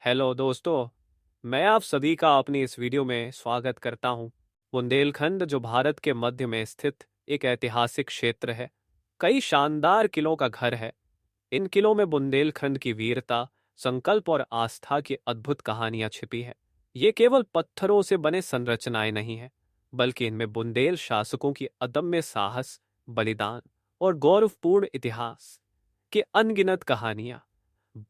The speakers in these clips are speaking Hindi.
हेलो दोस्तों, मैं आप सभी का अपनी इस वीडियो में स्वागत करता हूं। बुंदेलखंड जो भारत के मध्य में स्थित एक ऐतिहासिक क्षेत्र है, कई शानदार किलों का घर है। इन किलों में बुंदेलखंड की वीरता, संकल्प और आस्था की अद्भुत कहानियां छिपी है। ये केवल पत्थरों से बने संरचनाएं नहीं हैं, बल्कि इनमें बुंदेल शासकों की अदम्य साहस, बलिदान और गौरवपूर्ण इतिहास की अनगिनत कहानियां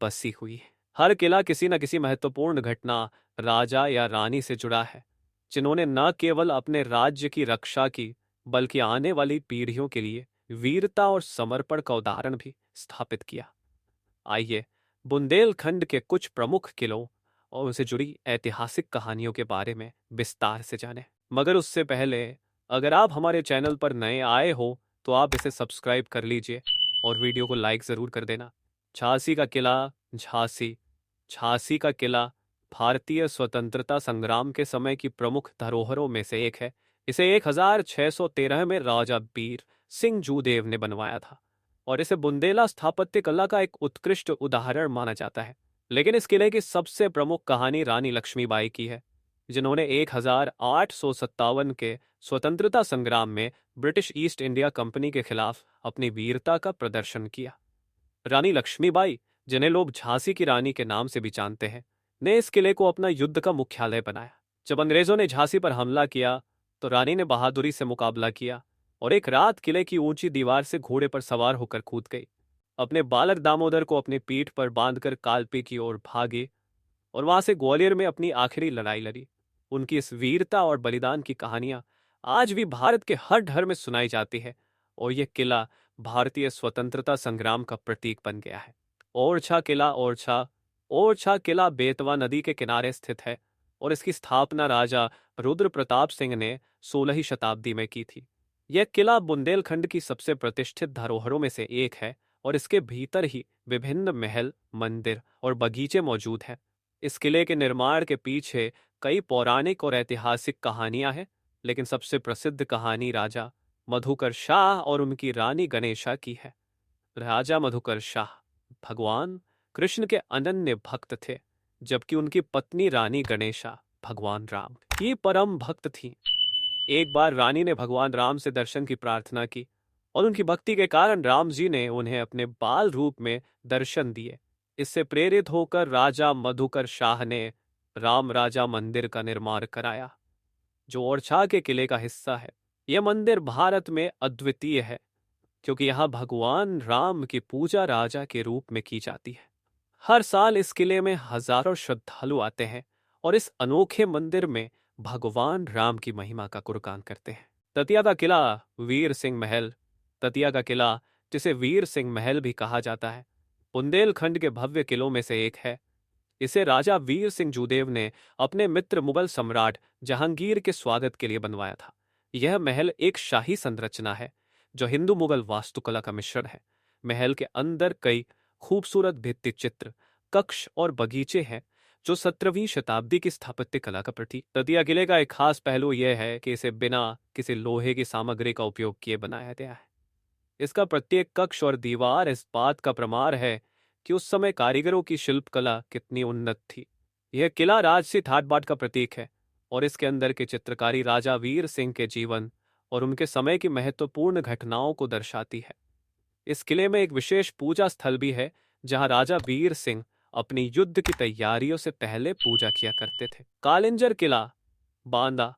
बसी हुई है। हर किला किसी न किसी महत्वपूर्ण घटना, राजा या रानी से जुड़ा है, जिन्होंने न केवल अपने राज्य की रक्षा की, बल्कि आने वाली पीढ़ियों के लिए वीरता और समर्पण का उदाहरण भी स्थापित किया। आइए बुंदेलखंड के कुछ प्रमुख किलों और उनसे जुड़ी ऐतिहासिक कहानियों के बारे में विस्तार से जानें। मगर उससे पहले, अगर आप हमारे चैनल पर नए आए हो तो आप इसे सब्सक्राइब कर लीजिए और वीडियो को लाइक ज़रूर कर देना। झांसी का किला। झांसी झांसी का किला भारतीय स्वतंत्रता संग्राम के समय की प्रमुख धरोहरों में से एक है। इसे 1613 में राजा बीर सिंह जूदेव ने बनवाया था और इसे बुंदेला स्थापत्य कला का एक उत्कृष्ट उदाहरण माना जाता है। लेकिन इस किले की सबसे प्रमुख कहानी रानी लक्ष्मीबाई की है, जिन्होंने 1857 के स्वतंत्रता संग्राम में ब्रिटिश ईस्ट इंडिया कंपनी के खिलाफ अपनी वीरता का प्रदर्शन किया। रानी लक्ष्मीबाई, जिन्हें लोग झांसी की रानी के नाम से भी जानते हैं, ने इस किले को अपना युद्ध का मुख्यालय बनाया। जब अंग्रेजों ने झांसी पर हमला किया तो रानी ने बहादुरी से मुकाबला किया और एक रात किले की ऊंची दीवार से घोड़े पर सवार होकर कूद गई। अपने बालक दामोदर को अपनी पीठ पर बांधकर कालपी की ओर भागे और वहां से ग्वालियर में अपनी आखिरी लड़ाई लड़ी। उनकी इस वीरता और बलिदान की कहानियां आज भी भारत के हर घर में सुनाई जाती है और यह किला भारतीय स्वतंत्रता संग्राम का प्रतीक बन गया है। ओरछा किला। ओरछा किला बेतवा नदी के किनारे स्थित है और इसकी स्थापना राजा रुद्र प्रताप सिंह ने 16वीं शताब्दी में की थी। यह किला बुंदेलखंड की सबसे प्रतिष्ठित धरोहरों में से एक है और इसके भीतर ही विभिन्न महल, मंदिर और बगीचे मौजूद हैं। इस किले के निर्माण के पीछे कई पौराणिक और ऐतिहासिक कहानियां हैं, लेकिन सबसे प्रसिद्ध कहानी राजा मधुकर शाह और उनकी रानी गणेशा की है। राजा मधुकर शाह भगवान कृष्ण के अनन्य भक्त थे, जबकि उनकी पत्नी रानी गणेशा भगवान राम की परम भक्त थी। एक बार रानी ने भगवान राम से दर्शन की प्रार्थना की और उनकी भक्ति के कारण राम जी ने उन्हें अपने बाल रूप में दर्शन दिए। इससे प्रेरित होकर राजा मधुकर शाह ने राम राजा मंदिर का निर्माण कराया, जो ओरछा के किले का हिस्सा है। यह मंदिर भारत में अद्वितीय है क्योंकि यहाँ भगवान राम की पूजा राजा के रूप में की जाती है। हर साल इस किले में हजारों श्रद्धालु आते हैं और इस अनोखे मंदिर में भगवान राम की महिमा का गुणगान करते हैं। ततिया का किला। वीर सिंह महल। ततिया का किला, जिसे वीर सिंह महल भी कहा जाता है, बुंदेलखंड के भव्य किलों में से एक है। इसे राजा वीर सिंह जूदेव ने अपने मित्र मुगल सम्राट जहांगीर के स्वागत के लिए बनवाया था। यह महल एक शाही संरचना है जो हिंदू मुगल वास्तुकला का मिश्रण है। महल के अंदर कई खूबसूरत भित्ति चित्र, कक्ष और बगीचे हैं जो 17वीं शताब्दी की स्थापत्य कला का प्रतीक। ततिया किले का एक खास पहलू यह है कि इसे बिना किसी लोहे की सामग्री का उपयोग किए बनाया गया है। इसका प्रत्येक कक्ष और दीवार इस बात का प्रमाण है कि उस समय कारीगरों की शिल्पकला कितनी उन्नत थी। यह किला राजसी ठाट बाट का प्रतीक है और इसके अंदर की चित्रकारी राजा वीर सिंह के जीवन और उनके समय की महत्वपूर्ण घटनाओं को दर्शाती है। इस किले में एक विशेष पूजा स्थल भी है जहां राजा वीर सिंह अपनी युद्ध की तैयारियों से पहले पूजा किया करते थे। कालिंजर किला। बांदा।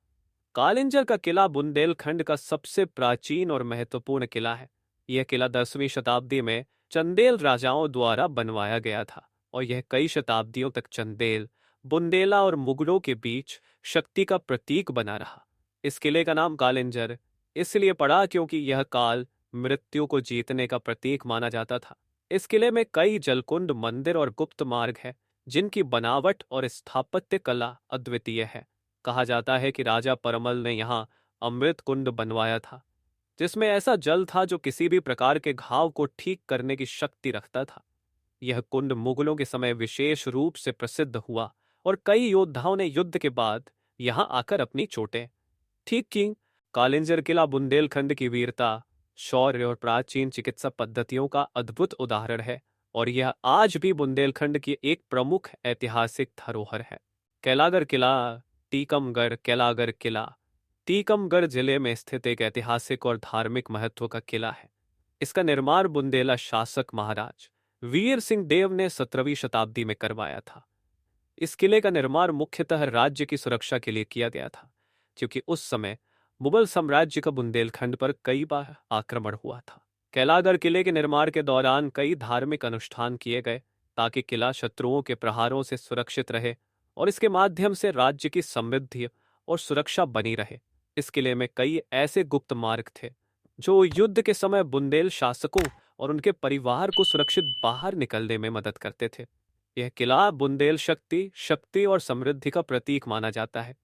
कालिंजर का किला बुंदेलखंड का सबसे प्राचीन और महत्वपूर्ण किला है। यह किला 10वीं शताब्दी में चंदेल राजाओं द्वारा बनवाया गया था और यह कई शताब्दियों तक चंदेल, बुंदेला और मुगलों के बीच शक्ति का प्रतीक बना रहा। इस किले का नाम कालिंजर इसलिए पड़ा क्योंकि यह काल, मृत्यु को जीतने का प्रतीक माना जाता था। इस किले में कई जलकुंड, मंदिर और गुप्त मार्ग है जिनकी बनावट और स्थापत्य कला अद्वितीय है। कहा जाता है कि राजा परमल ने यहाँ अमृत कुंड बनवाया था, जिसमें ऐसा जल था जो किसी भी प्रकार के घाव को ठीक करने की शक्ति रखता था। यह कुंड मुगलों के समय विशेष रूप से प्रसिद्ध हुआ और कई योद्धाओं ने युद्ध के बाद यहाँ आकर अपनी चोटें ठीक की। कालिंजर किला बुंदेलखंड की वीरता, शौर्य और प्राचीन चिकित्सा पद्धतियों का अद्भुत उदाहरण है। और यह आज भी बुंदेलखंड की एक प्रमुख ऐतिहासिक धरोहर है। कैलागर किला, टीकमगढ़ कैलागर किला टीकमगढ़ जिले में स्थित एक ऐतिहासिक और धार्मिक महत्व का किला है। इसका निर्माण बुंदेला शासक महाराज वीर सिंह देव ने 17वीं शताब्दी में करवाया था। इस किले का निर्माण मुख्यतः राज्य की सुरक्षा के लिए किया गया था, क्योंकि उस समय मुगल साम्राज्य का बुंदेलखंड पर कई बार आक्रमण हुआ था। कैलागर किले के निर्माण के दौरान कई धार्मिक अनुष्ठान किए गए ताकि किला शत्रुओं के प्रहारों से सुरक्षित रहे और इसके माध्यम से राज्य की समृद्धि और सुरक्षा बनी रहे। इस किले में कई ऐसे गुप्त मार्ग थे जो युद्ध के समय बुंदेल शासकों और उनके परिवार को सुरक्षित बाहर निकलने में मदद करते थे। यह किला बुंदेल शक्ति और समृद्धि का प्रतीक माना जाता है।